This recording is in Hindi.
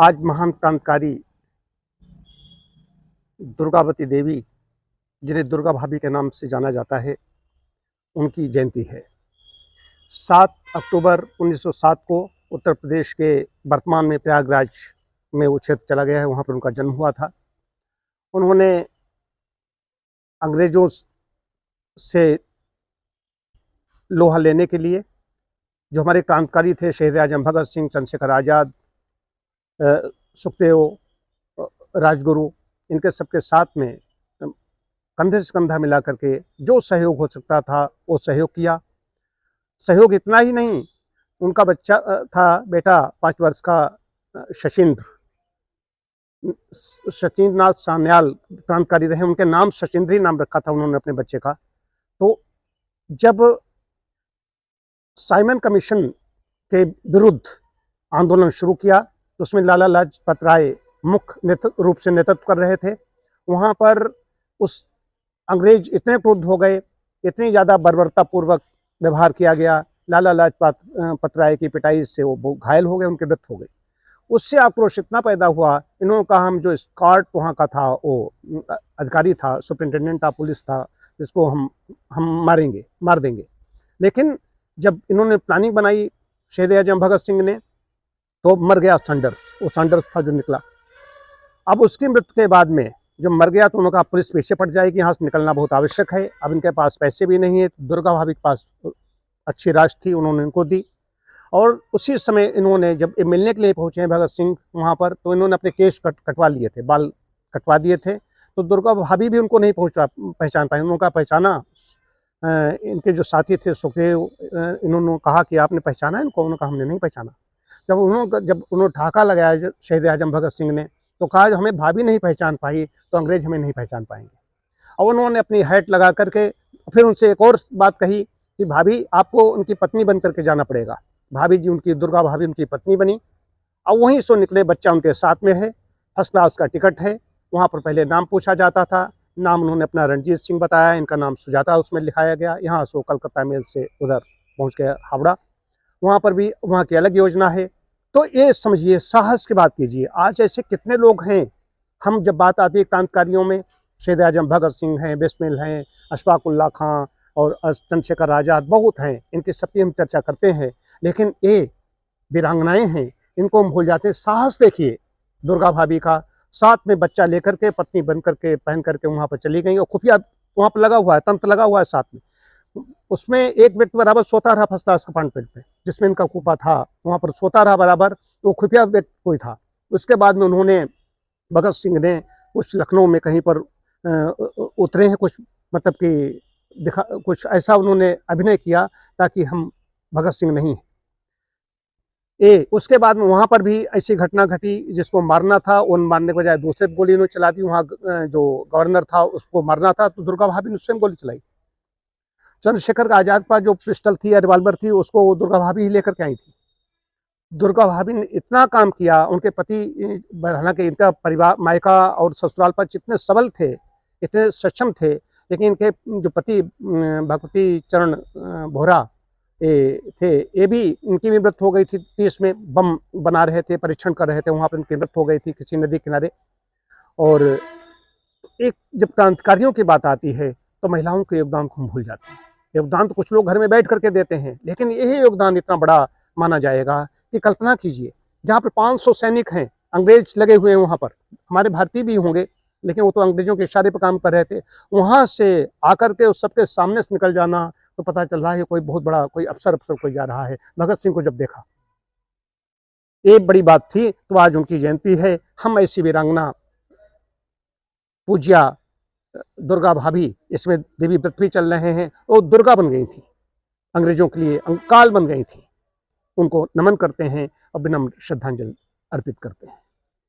आज महान क्रांतिकारी दुर्गावती देवी, जिन्हें दुर्गा भाभी के नाम से जाना जाता है, उनकी जयंती है। 7 अक्टूबर 1907 को उत्तर प्रदेश के वर्तमान में प्रयागराज में वो क्षेत्र चला गया है, वहाँ पर उनका जन्म हुआ था। उन्होंने अंग्रेज़ों से लोहा लेने के लिए, जो हमारे क्रांतिकारी थे, शहीद आजम भगत सिंह, चंद्रशेखर आज़ाद, सुखदेव, राजगुरु, इनके सबके साथ में कंधे से कंधा मिला करके जो सहयोग हो सकता था वो सहयोग किया। सहयोग इतना ही नहीं, उनका बच्चा था बेटा 5 वर्ष का सचिंद्रनाथ सान्याल क्रांतिकारी रहे, उनके नाम सचिंद्र ही नाम रखा था उन्होंने अपने बच्चे का। तो जब साइमन कमीशन के विरुद्ध आंदोलन शुरू किया तो उसमें लाला लाजपत राय मुख्य रूप से नेतृत्व कर रहे थे। वहाँ पर उस अंग्रेज इतने क्रुद्ध हो गए, इतनी ज़्यादा बर्बरतापूर्वक व्यवहार किया गया, लाला लाजपत राय की पिटाई से वो घायल हो गए, उनकी मृत्यु हो गई। उससे आक्रोश इतना पैदा हुआ, इन्होंने कहा हम जो स्कॉट वहाँ का था, वो अधिकारी था, सुपरिटेंडेंट ऑफ पुलिस था, जिसको हम मार देंगे। लेकिन जब इन्होंने प्लानिंग बनाई शहीद आजम भगत सिंह ने, तो मर गया सैंडर्स, वो सैंडर्स था जो निकला। अब उसकी मृत्यु के बाद में जब मर गया तो उन्होंने कहा पुलिस पीछे पड़ जाएगी, यहाँ से निकलना बहुत आवश्यक है। अब इनके पास पैसे भी नहीं है, दुर्गा भाभी के पास अच्छी राशि थी, उन्होंने इनको दी। और उसी समय इन्होंने जब मिलने के लिए पहुँचे भगत सिंह वहाँ पर, तो इन्होंने अपने केश कटवा लिए थे, बाल कटवा दिए थे। तो दुर्गा भाभी भी उनको नहीं पहचान पाई। उन्होंने कहा पहचाना, इनके जो साथी थे सुखदेव, इन्होंने कहा कि आपने पहचाना इनको? उन्होंने कहा हमने नहीं पहचाना। जब उन्होंने ठाका लगाया शहीद आजम भगत सिंह ने, तो कहा हमें भाभी नहीं पहचान पाई तो अंग्रेज हमें नहीं पहचान पाएंगे। और उन्होंने अपनी हैट लगा करके फिर उनसे एक और बात कही कि भाभी आपको उनकी पत्नी बन करके जाना पड़ेगा। भाभी जी उनकी, दुर्गा भाभी उनकी पत्नी बनी और वहीं से निकले। बच्चा उनके साथ में है, फर्स्ट क्लास का टिकट है। वहाँ पर पहले नाम पूछा जाता था, नाम उन्होंने अपना रणजीत सिंह बताया, इनका नाम सुजाता उसमें लिखाया गया। यहाँ से कलकत्ता मेल से उधर पहुँच गया हावड़ा, वहाँ पर भी वहाँ की अलग योजना है। तो ये समझिए, साहस की बात कीजिए। आज ऐसे कितने लोग हैं, हम जब बात आती है क्रांतिकारियों में, शहीद आजम भगत सिंह हैं, बिस्मिल हैं, अशफाक उल्लाह खां और चंद्रशेखर आज़ाद, बहुत हैं, इनकी सबकी हम चर्चा करते हैं। लेकिन ये वीरांगनाएं हैं, इनको हम भूल जाते हैं। साहस देखिए दुर्गा भाभी का, साथ में बच्चा लेकर के, पत्नी बन करके, पहन करके वहाँ पर चली गई। और खुफिया वहाँ पर लगा हुआ है, तंत्र लगा हुआ है साथ में। उसमें एक व्यक्ति बराबर सोता रहा फर्स्ट क्लास कंपार्टमेंट में, जिसमें इनका कूपा था, वहाँ पर सोता रहा बराबर। वो खुफिया व्यक्ति कोई था। उसके बाद में उन्होंने, भगत सिंह ने कुछ लखनऊ में कहीं पर उतरे हैं, कुछ मतलब कि कुछ ऐसा उन्होंने अभिनय किया ताकि हम भगत सिंह नहीं हैं। उसके बाद में वहाँ पर भी ऐसी घटना घटी, जिसको मारना था, उन मारने के बजाय दूसरे गोली उन्होंने चला दी। वहाँ जो गवर्नर था उसको मारना था, तो दुर्गा भाभी ने स्वयं गोली चलाई। चंद्रशेखर आज़ाद का जो पिस्टल थी या रिवॉल्वर थी, उसको दुर्गा भाभी ही लेकर के आई थी। दुर्गा भाभी ने इतना काम किया। उनके पति, हालांकि इनका परिवार, मायका और ससुराल पर जितने सबल थे, इतने सक्षम थे, लेकिन इनके जो पति भगवती चरण बोहरा थे, ये भी, इनकी भी मृत्यु हो गई थी। 30 में बम बना रहे थे, परीक्षण कर रहे थे, वहाँ पर इनकी मृत्यु हो गई थी किसी नदी किनारे। और एक जब क्रांतिकारियों की बात आती है तो महिलाओं के योगदान को हम भूल जाते हैं। योगदान तो कुछ लोग घर में बैठ करके देते हैं, लेकिन यही योगदान इतना बड़ा माना जाएगा कि कल्पना कीजिए, जहाँ पर 500 सैनिक हैं, अंग्रेज लगे हुए हैं वहाँ पर, हमारे भारतीय भी होंगे, लेकिन वो तो अंग्रेजों के इशारे पर काम कर रहे थे। वहाँ से आकर के उस सबके सामने से निकल जाना, तो पता चल रहा है कोई बहुत बड़ा कोई अफसर कोई जा रहा है। भगत सिंह को जब देखा, एक बड़ी बात थी, तो आज उनकी जयंती है। हम ऐसी वीरांगना पूज्या दुर्गा भाभी, इसमें देवी व्रत भी चल रहे हैं, वो दुर्गा बन गई थी, अंग्रेजों के लिए काल बन गई थी। उनको नमन करते हैं और विनम्र श्रद्धांजलि अर्पित करते हैं।